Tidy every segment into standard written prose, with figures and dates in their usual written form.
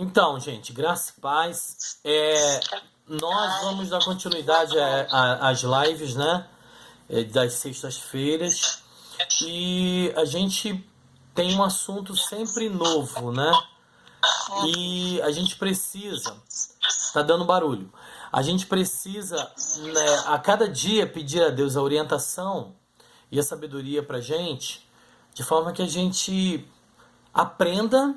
Então, gente, graça e paz. Nós vamos dar continuidade às lives, né? Das sextas-feiras. E a gente tem um assunto sempre novo, né? E a gente precisa. Tá dando barulho. A gente precisa, né, a cada dia pedir a Deus a orientação e a sabedoria pra gente, de forma que a gente aprenda,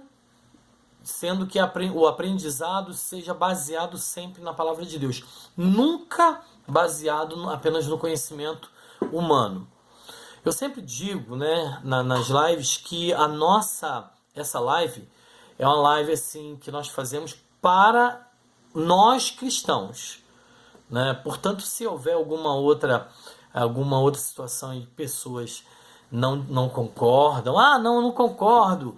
sendo que o aprendizado seja baseado sempre na palavra de Deus, nunca baseado apenas no conhecimento humano. Eu sempre digo, né, nas lives, que essa live é uma live assim que nós fazemos para nós cristãos, né? Portanto, se houver alguma outra situação e pessoas não concordam, não, eu não concordo.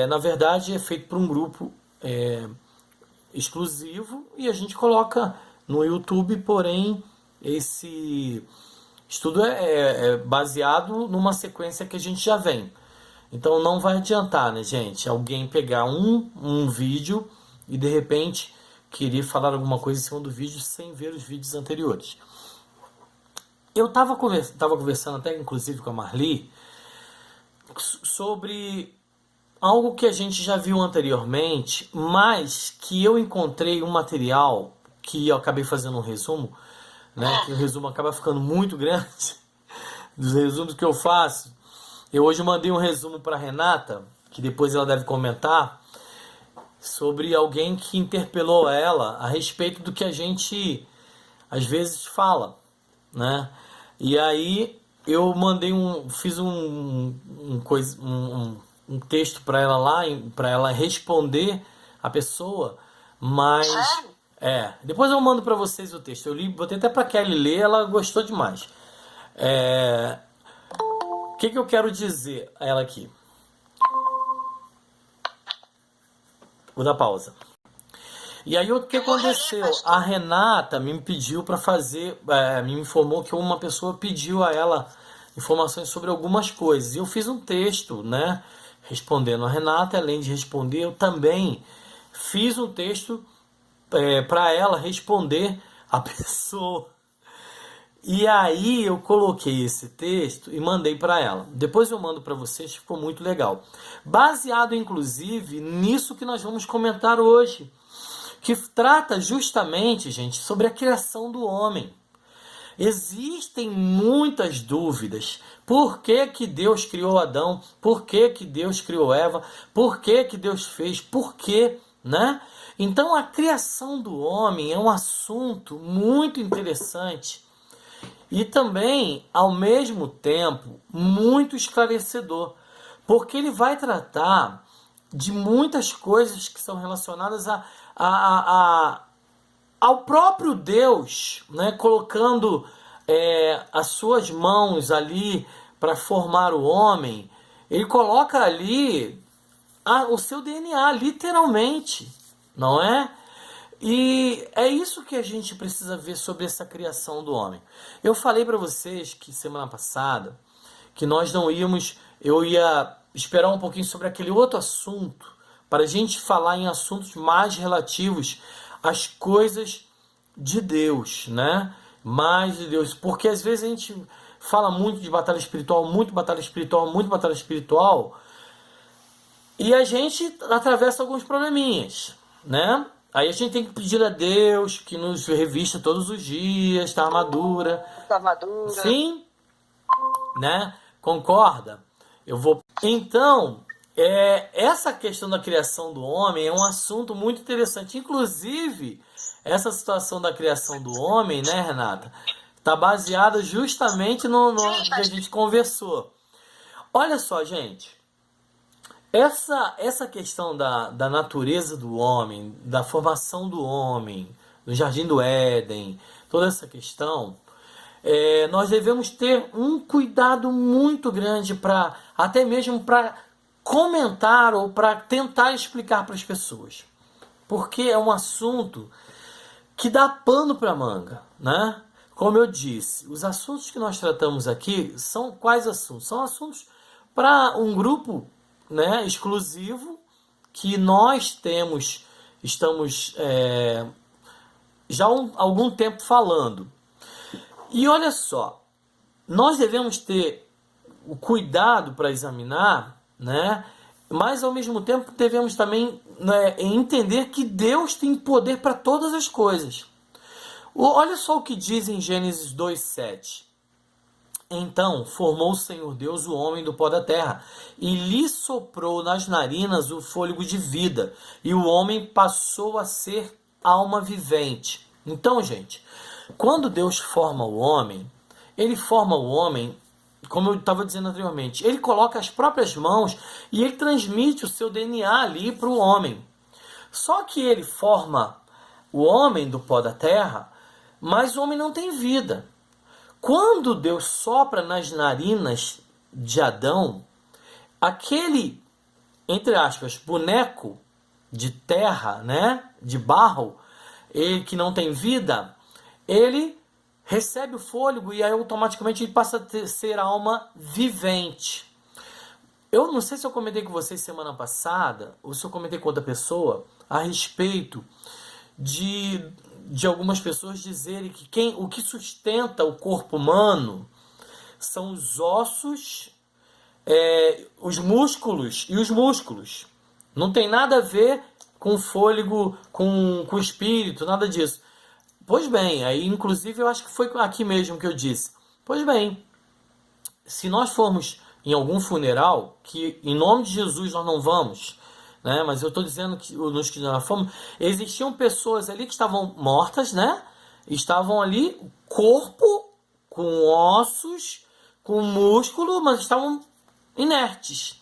Na verdade, é feito por um grupo exclusivo e a gente coloca no YouTube, porém esse estudo é baseado numa sequência que a gente já vem. Então não vai adiantar, né, gente? Alguém pegar um vídeo e de repente querer falar alguma coisa em cima do vídeo sem ver os vídeos anteriores. Eu tava conversando até inclusive com a Marli sobre algo que a gente já viu anteriormente, mas que eu encontrei um material que eu acabei fazendo um resumo, né? Que o resumo acaba ficando muito grande dos resumos que eu faço. Eu hoje mandei um resumo para Renata, que depois ela deve comentar, sobre alguém que interpelou ela a respeito do que a gente às vezes fala, né? E aí eu fiz um texto para ela lá, para ela responder a pessoa, mas depois eu mando para vocês o texto. Eu li, botei até para Kelly ler, ela gostou demais. O que eu quero dizer a ela aqui? Vou dar pausa. E aí o que aconteceu? A Renata me pediu para fazer, me informou que uma pessoa pediu a ela informações sobre algumas coisas. E eu fiz um texto, né, respondendo a Renata. Além de responder, eu também fiz um texto para ela responder a pessoa. E aí eu coloquei esse texto e mandei para ela. Depois eu mando para vocês, ficou muito legal. Baseado inclusive nisso que nós vamos comentar hoje, que trata justamente, gente, sobre a criação do homem. Existem muitas dúvidas. Por que que Deus criou Adão? Por que que Deus criou Eva? Por que que Deus fez? Por quê, né? Então a criação do homem é um assunto muito interessante e também, ao mesmo tempo, muito esclarecedor, porque ele vai tratar de muitas coisas que são relacionadas ao próprio Deus, né, colocando as suas mãos ali para formar o homem. Ele coloca ali o seu DNA, literalmente, não é? E é isso que a gente precisa ver sobre essa criação do homem. Eu falei para vocês que semana passada que nós não íamos, eu ia esperar um pouquinho sobre aquele outro assunto para a gente falar em assuntos mais relativos às coisas de Deus, né? Mais de Deus, porque às vezes a gente fala muito de batalha espiritual, muito batalha espiritual, muito batalha espiritual, e a gente atravessa alguns probleminhas, né? Aí a gente tem que pedir a Deus que nos revista todos os dias, tá armadura. Da madura. Sim, né? Concorda? Eu vou. Então, essa questão da criação do homem é um assunto muito interessante. Inclusive, essa situação da criação do homem, né, Renata? Está baseada justamente no que a gente conversou. Olha só, gente. Essa questão da natureza do homem, da formação do homem, do Jardim do Éden, toda essa questão, nós devemos ter um cuidado muito grande para até mesmo para comentar ou para tentar explicar para as pessoas, porque é um assunto que dá pano para manga, né? Como eu disse, os assuntos que nós tratamos aqui são quais assuntos? São assuntos para um grupo, né, exclusivo, que nós estamos já há algum tempo falando. E olha só, nós devemos ter o cuidado para examinar, né? Mas ao mesmo tempo devemos também, né, entender que Deus tem poder para todas as coisas. Olha só o que diz em Gênesis 2:7. Então formou o Senhor Deus o homem do pó da terra, e lhe soprou nas narinas o fôlego de vida, e o homem passou a ser alma vivente. Então, gente, quando Deus forma o homem, ele forma o homem, como eu estava dizendo anteriormente, ele coloca as próprias mãos e ele transmite o seu DNA ali para o homem. Só que ele forma o homem do pó da terra, mas o homem não tem vida. Quando Deus sopra nas narinas de Adão, aquele, entre aspas, boneco de terra, né, de barro, ele que não tem vida, ele recebe o fôlego e aí automaticamente ele passa a ser alma vivente. Eu não sei se eu comentei com vocês semana passada, ou se eu comentei com outra pessoa, a respeito de algumas pessoas dizerem que o que sustenta o corpo humano são os ossos, os músculos e os músculos. Não tem nada a ver com fôlego, com espírito, nada disso. Pois bem, aí inclusive eu acho que foi aqui mesmo que eu disse. Pois bem, se nós formos em algum funeral, que em nome de Jesus nós não vamos, né? Mas eu estou dizendo que nos que nós fomos, existiam pessoas ali que estavam mortas, né? Estavam ali, corpo com ossos, com músculo, mas estavam inertes.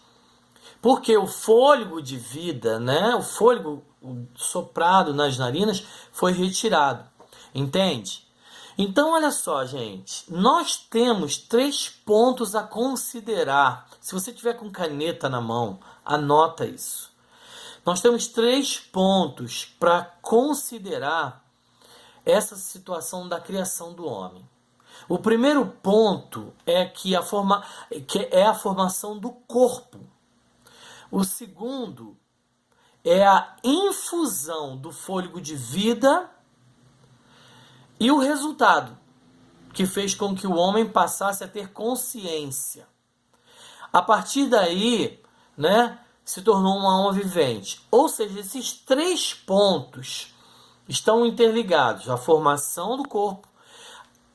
Porque o fôlego de vida, né? O fôlego soprado nas narinas foi retirado. Entende? Então, olha só, gente. Nós temos 3 pontos a considerar. Se você tiver com caneta na mão, anota isso. Nós temos 3 pontos para considerar essa situação da criação do homem. O primeiro ponto é que é a formação do corpo. O segundo é a infusão do fôlego de vida e o resultado que fez com que o homem passasse a ter consciência. A partir daí, né, se tornou uma alma vivente. Ou seja, esses 3 pontos estão interligados. A formação do corpo,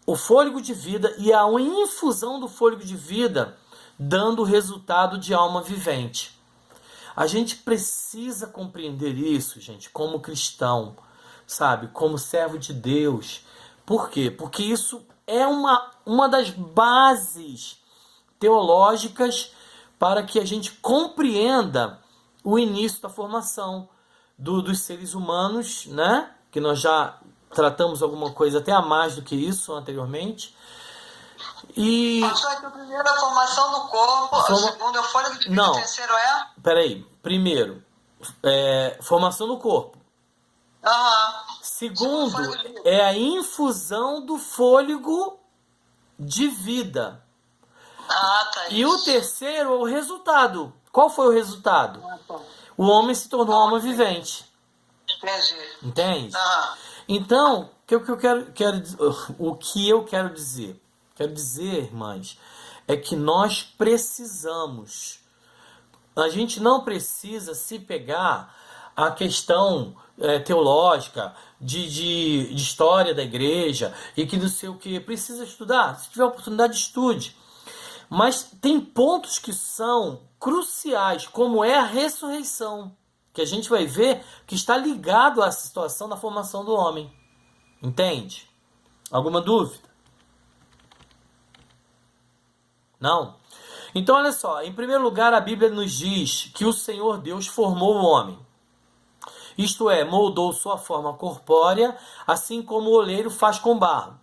o fôlego de vida e a infusão do fôlego de vida, dando o resultado de alma vivente. A gente precisa compreender isso, gente, como cristão, sabe? Como servo de Deus. Por quê? Porque isso é uma das bases teológicas para que a gente compreenda o início da formação dos seres humanos, né? Que nós já tratamos alguma coisa até a mais do que isso anteriormente. E Pastor, aqui o primeiro é a formação do corpo, o segundo é o fôlego de vida, o terceiro é? Peraí, primeiro, formação do corpo. Segundo, é a infusão do fôlego de vida. Tá. E o terceiro é o resultado. Qual foi o resultado? O homem se tornou alma vivente. Entendi. Entende? Então, o que eu quero dizer? Quero dizer, irmãs, é que nós precisamos. A gente não precisa se pegar a questão teológica, de história da igreja, e que não sei o que. Precisa estudar. Se tiver oportunidade, estude. Mas tem pontos que são cruciais, como é a ressurreição, que a gente vai ver que está ligado à situação da formação do homem. Entende? Alguma dúvida? Não? Então, olha só. Em primeiro lugar, a Bíblia nos diz que o Senhor Deus formou o homem. Isto é, moldou sua forma corpórea, assim como o oleiro faz com barro.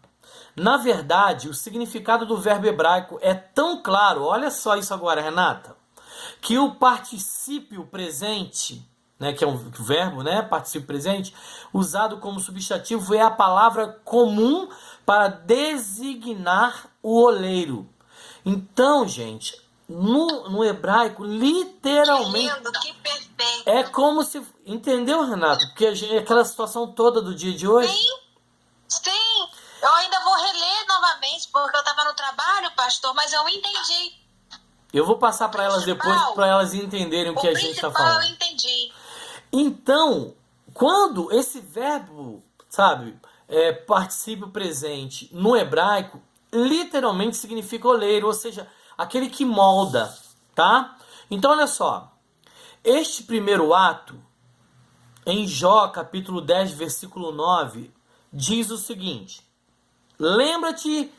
Na verdade, o significado do verbo hebraico é tão claro, olha só isso agora, Renata, que o particípio presente, né, que é um verbo, né, particípio presente, usado como substantivo, é a palavra comum para designar o oleiro. Então, gente, no hebraico, literalmente... Que lindo, que perfeito. perfeito. É como se... Entendeu, Renato? Porque aquela situação toda do dia de hoje... Sim. Eu ainda vou reler novamente, porque eu estava no trabalho, pastor, mas eu entendi. Eu vou passar para elas depois, para elas entenderem o que a gente está falando. Eu entendi. Então, quando esse verbo, sabe, particípio presente no hebraico, literalmente significa oleiro, ou seja, aquele que molda, tá? Então, olha só. Este primeiro ato, em Jó, capítulo 10, versículo 9, diz o seguinte: lembra-te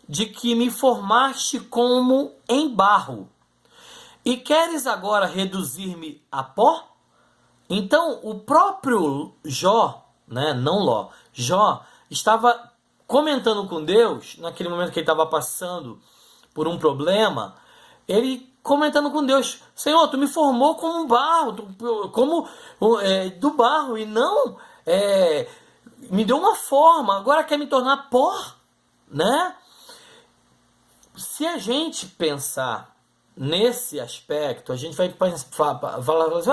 de que me formaste como em barro, e queres agora reduzir-me a pó? Então, o próprio Jó, né, não Ló, Jó estava comentando com Deus, naquele momento que ele estava passando por um problema, ele comentando com Deus: Senhor, tu me formou como um barro, como do barro, e não me deu uma forma, agora quer me tornar pó, né? Se a gente pensar nesse aspecto, a gente vai falar,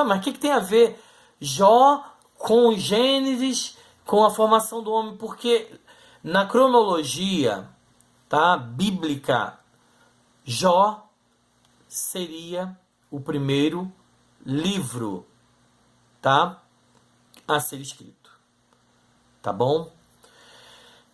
mas o que tem a ver Jó com Gênesis, com a formação do homem? Porque na cronologia, tá, bíblica, Jó seria o primeiro livro, tá, a ser escrito, tá bom?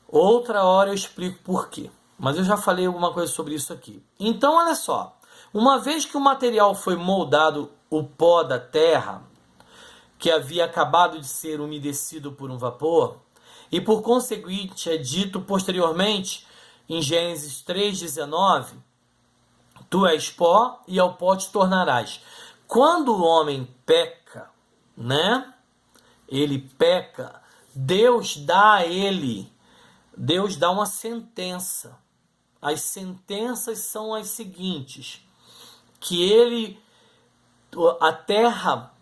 Outra hora eu explico por quê, mas eu já falei alguma coisa sobre isso aqui. Então, olha só, uma vez que o material foi moldado, o pó da terra, que havia acabado de ser umedecido por um vapor, e por conseguinte é dito posteriormente, em Gênesis 3,19, tu és pó e ao pó te tornarás. Quando o homem peca, né? Ele peca, Deus dá a ele, Deus dá uma sentença. As sentenças são as seguintes: que a terra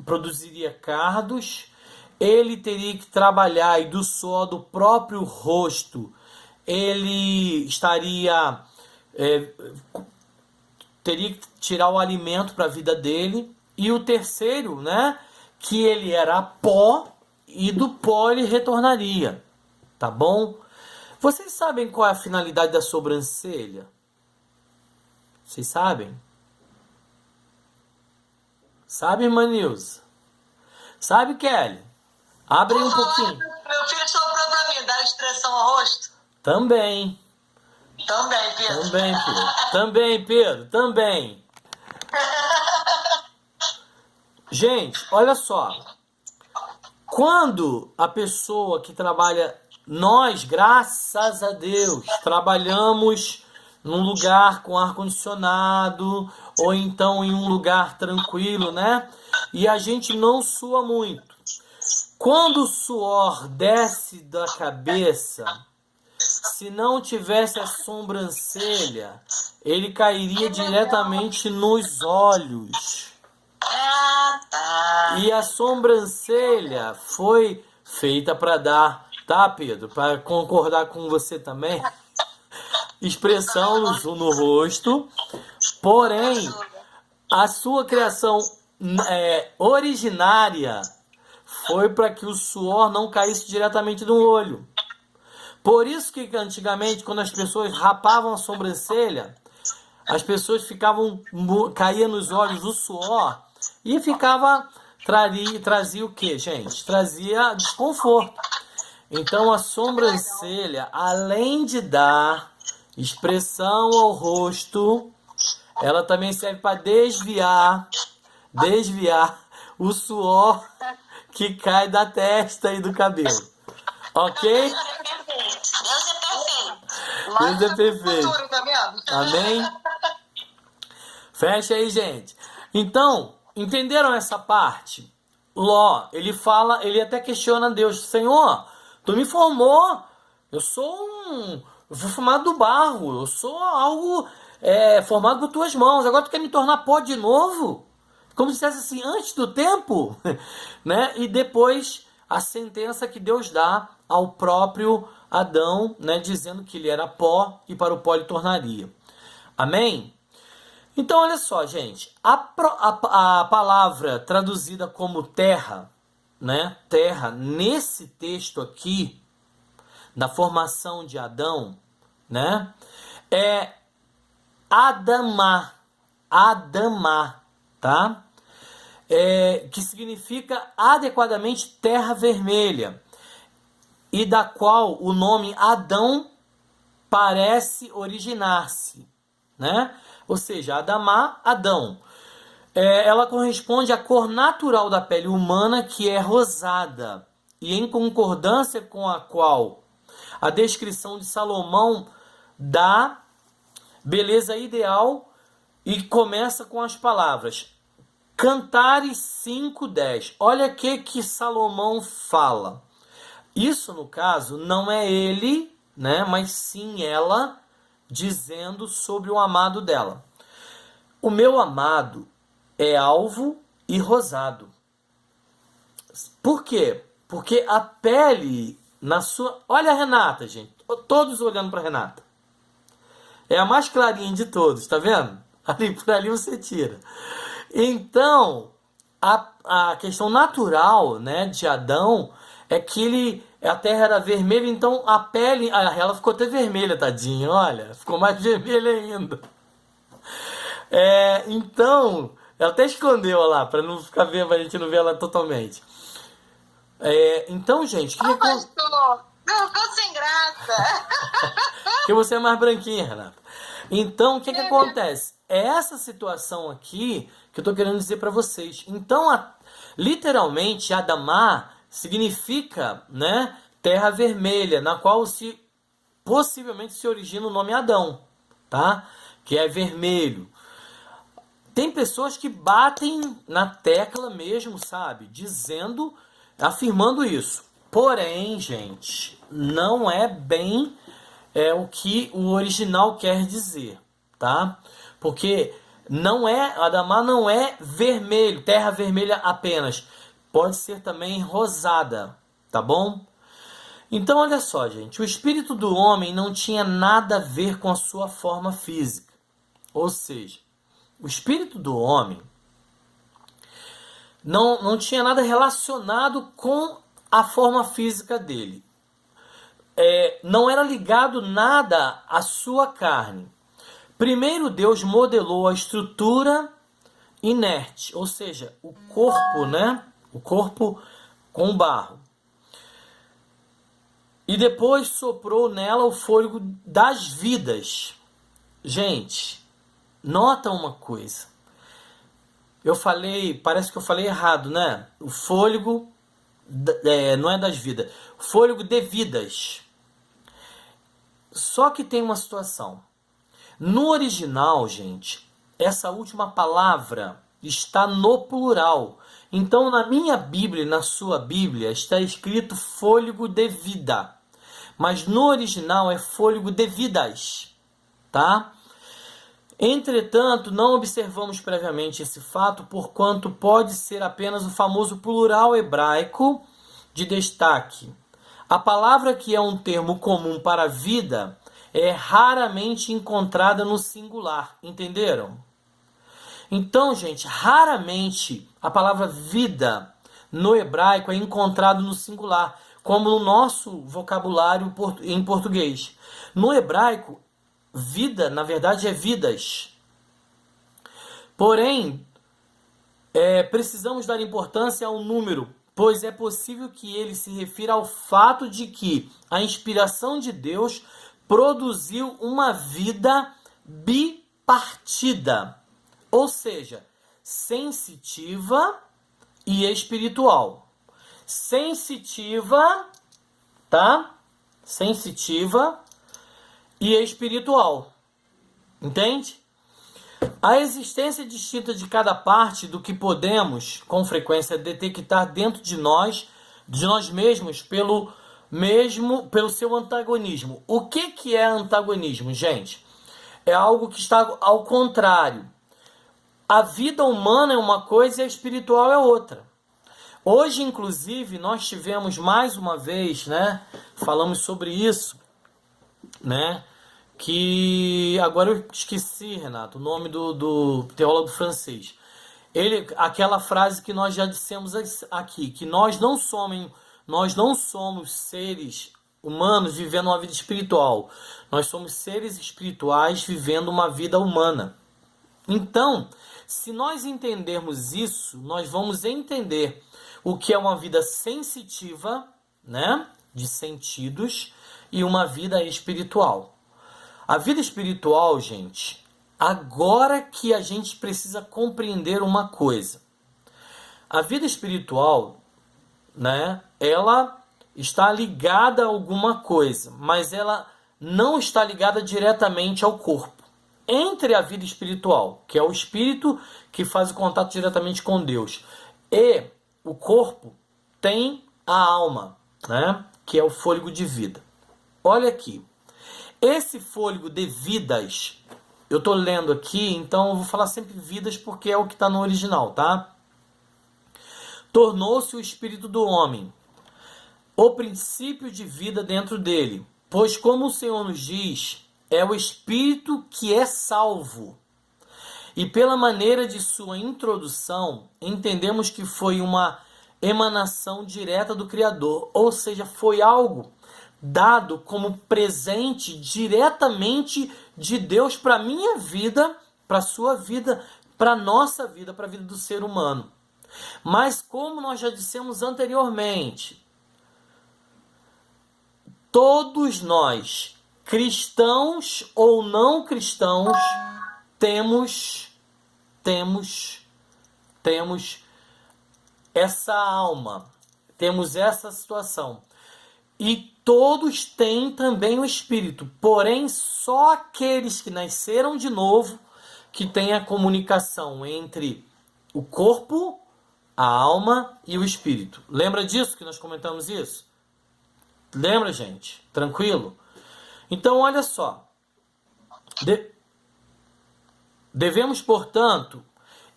produziria cardos, ele teria que trabalhar e do suor do próprio rosto ele teria que tirar o alimento para a vida dele. E o terceiro, né, que ele era pó e do pó ele retornaria, tá bom? Vocês sabem qual é a finalidade da sobrancelha? Vocês sabem? Sabe, irmã Nilza? Sabe, Kelly? Abre um pouquinho. Meu filho soprou pra mim, dá expressão ao rosto. Também. Também, Pedro. Também, Pedro. Também, Pedro. Também. Gente, olha só. Quando a pessoa que trabalha... Nós, graças a Deus, trabalhamos num lugar com ar-condicionado ou então em um lugar tranquilo, né? E a gente não sua muito. Quando o suor desce da cabeça, se não tivesse a sobrancelha, ele cairia diretamente nos olhos. E a sobrancelha foi feita para dar, tá, Pedro? Para concordar com você também, expressão no rosto. Porém, a sua criação originária foi para que o suor não caísse diretamente no olho. Por isso que antigamente, quando as pessoas rapavam a sobrancelha, as pessoas caía nos olhos o suor e trazia o que, gente? Trazia desconforto. Então a sobrancelha, além de dar expressão ao rosto, ela também serve para desviar o suor que cai da testa e do cabelo. Ok? Deus é perfeito. Amém? Fecha aí, gente. Então, entenderam essa parte? Ló, ele até questiona Deus: Senhor, tu me formou, eu fui formado do barro, eu sou algo formado por tuas mãos, agora tu quer me tornar pó de novo? Como se dissesse assim, antes do tempo, né? E depois a sentença que Deus dá ao próprio Adão, né? Dizendo que ele era pó e para o pó ele tornaria. Amém? Então, olha só, gente. A palavra traduzida como terra, né? Terra, nesse texto aqui, da formação de Adão, né? É Adamá. Adamá, tá? Que significa adequadamente terra vermelha, e da qual o nome Adão parece originar-se, né? Ou seja, Adamá, Adão. Ela corresponde à cor natural da pele humana, que é rosada, e em concordância com a qual a descrição de Salomão dá beleza ideal, e começa com as palavras Cantares 5:10. Olha o que Salomão fala. Isso, no caso, não é ele, né, mas sim ela dizendo sobre o amado dela. O meu amado é alvo e rosado. Por quê? Porque a pele na sua... Olha a Renata, gente. Todos olhando para Renata. É a mais clarinha de todos, tá vendo? Ali por ali você tira. Então, a questão natural, né, de Adão é que a terra era vermelha, então a pele, ela ficou até vermelha, tadinha, olha, ficou mais vermelha ainda. Então, ela até escondeu lá, para não ficar vendo, a gente não ver ela totalmente. Então, gente, Ô, pastor, não, tô sem graça. Porque você é mais branquinha, Renata. Então, o que acontece? É essa situação aqui que eu estou querendo dizer para vocês. Então, literalmente, Adamá significa, né, terra vermelha, na qual possivelmente se origina o nome Adão, tá? Que é vermelho. Tem pessoas que batem na tecla mesmo, sabe? Afirmando isso. Porém, gente, não é bem o que o original quer dizer, tá? Porque Adamá não é vermelho, terra vermelha apenas. Pode ser também rosada, tá bom? Então, olha só, gente. O espírito do homem não tinha nada a ver com a sua forma física. Ou seja, o espírito do homem não tinha nada relacionado com a forma física dele. Não era ligado nada à sua carne. Primeiro Deus modelou a estrutura inerte, ou seja, o corpo, né? O corpo com barro. E depois soprou nela o fôlego das vidas. Gente, nota uma coisa. Parece que eu falei errado, né? O fôlego não é das vidas. O fôlego de vidas. Só que tem uma situação. No original, gente, essa última palavra está no plural. Então, na minha Bíblia e na sua Bíblia está escrito fôlego de vida. Mas no original é fôlego de vidas, tá? Entretanto, não observamos previamente esse fato, porquanto pode ser apenas o famoso plural hebraico de destaque. A palavra, que é um termo comum para vida, é raramente encontrada no singular, entenderam? Então, gente, raramente a palavra vida no hebraico é encontrada no singular, como no nosso vocabulário em português. No hebraico, vida, na verdade, é vidas. Porém, precisamos dar importância ao número, pois é possível que ele se refira ao fato de que a inspiração de Deus produziu uma vida bipartida, ou seja, sensitiva e espiritual. Sensitiva, tá? Sensitiva e espiritual. Entende? A existência distinta de cada parte do que podemos, com frequência, detectar dentro de nós mesmos, pelo seu antagonismo. O que é antagonismo, gente? É algo que está ao contrário. A vida humana é uma coisa e a espiritual é outra. Hoje, inclusive, nós tivemos mais uma vez, né? Falamos sobre isso, né? que agora eu esqueci, Renato, o nome do teólogo francês. Aquela frase que nós já dissemos aqui, que nós não somos seres humanos vivendo uma vida espiritual. Nós somos seres espirituais vivendo uma vida humana. Então, se nós entendermos isso, nós vamos entender o que é uma vida sensitiva, né, de sentidos, e uma vida espiritual. A vida espiritual, gente, agora que a gente precisa compreender uma coisa. A vida espiritual, né, ela está ligada a alguma coisa, mas ela não está ligada diretamente ao corpo. Entre a vida espiritual, que é o espírito que faz o contato diretamente com Deus, e o corpo, tem a alma, né, que é o fôlego de vida. Olha aqui. Esse fôlego de vidas, eu estou lendo aqui, então eu vou falar sempre vidas porque é o que está no original, tá? Tornou-se o espírito do homem, o princípio de vida dentro dele. Pois como o Senhor nos diz, é o espírito que é salvo. E pela maneira de sua introdução, entendemos que foi uma emanação direta do Criador. Ou seja, foi algo dado como presente diretamente de Deus para a minha vida, para a sua vida, para a nossa vida, para a vida do ser humano. Mas como nós já dissemos anteriormente, todos nós, cristãos ou não cristãos, temos essa alma, temos essa situação. E todos têm também o Espírito, porém só aqueles que nasceram de novo que têm a comunicação entre o corpo, a alma e o Espírito. Lembra disso que nós comentamos isso? Lembra, gente? Tranquilo? Então, olha só. Devemos, portanto,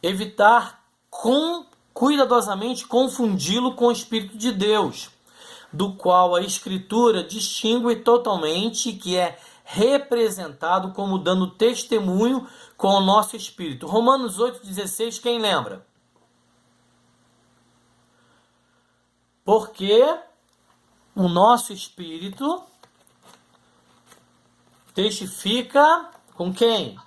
evitar cuidadosamente confundi-lo com o Espírito de Deus, do qual a Escritura distingue totalmente, que é representado como dando testemunho com o nosso espírito. Romanos 8,16, quem lembra? Porque o nosso espírito testifica com quem?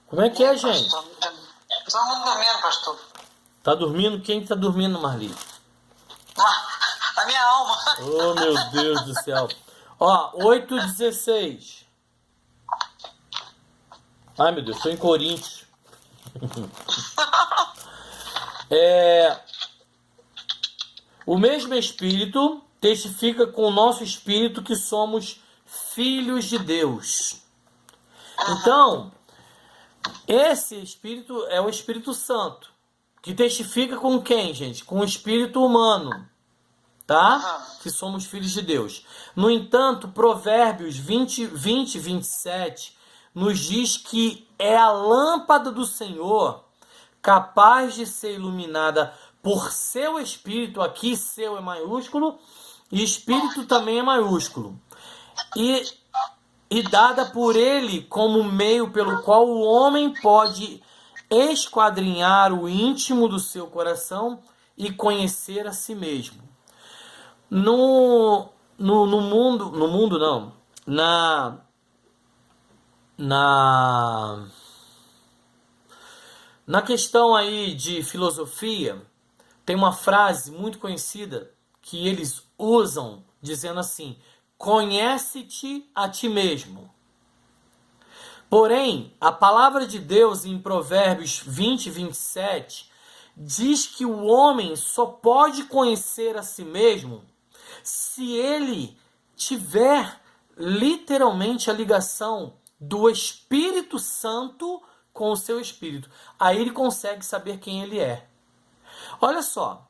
Como é que é, gente? Todo mundo dormindo, pastor. Tá dormindo? Quem tá dormindo, Marli? A minha alma. Oh, meu Deus do céu. Ó, 8,16. Ai, meu Deus, tô em Coríntios. O mesmo Espírito testifica com o nosso Espírito que somos filhos de Deus. Então, esse Espírito é o Espírito Santo, que testifica com quem, gente? Com o Espírito humano, tá? Que somos filhos de Deus. No entanto, Provérbios 27, nos diz que é a lâmpada do Senhor capaz de ser iluminada por seu Espírito, aqui seu é maiúsculo, e Espírito também é maiúsculo, e dada por ele como meio pelo qual o homem pode esquadrinhar o íntimo do seu coração e conhecer a si mesmo. Na questão aí de filosofia, tem uma frase muito conhecida que eles usam dizendo assim: conhece-te a ti mesmo. Porém, a palavra de Deus em Provérbios 27 diz que o homem só pode conhecer a si mesmo se ele tiver literalmente a ligação do Espírito Santo com o seu espírito. Aí ele consegue saber quem ele é. Olha só.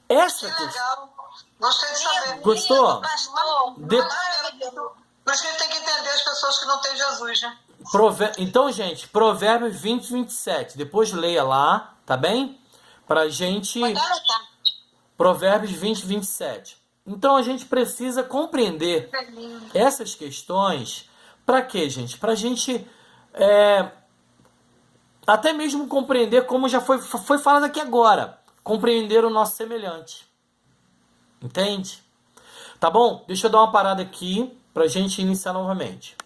Essa que legal. Gostei de saber. Gostou? Por isso que a gente tem que entender as pessoas que não têm Jesus, né? Então, gente, Provérbios 27. Depois leia lá, tá bem? Pra gente... Provérbios 27. Então a gente precisa compreender essas questões. Para quê, gente? Para a gente até mesmo compreender, como já foi falado aqui agora, compreender o nosso semelhante. Entende? Tá bom? Deixa eu dar uma parada aqui para a gente iniciar novamente.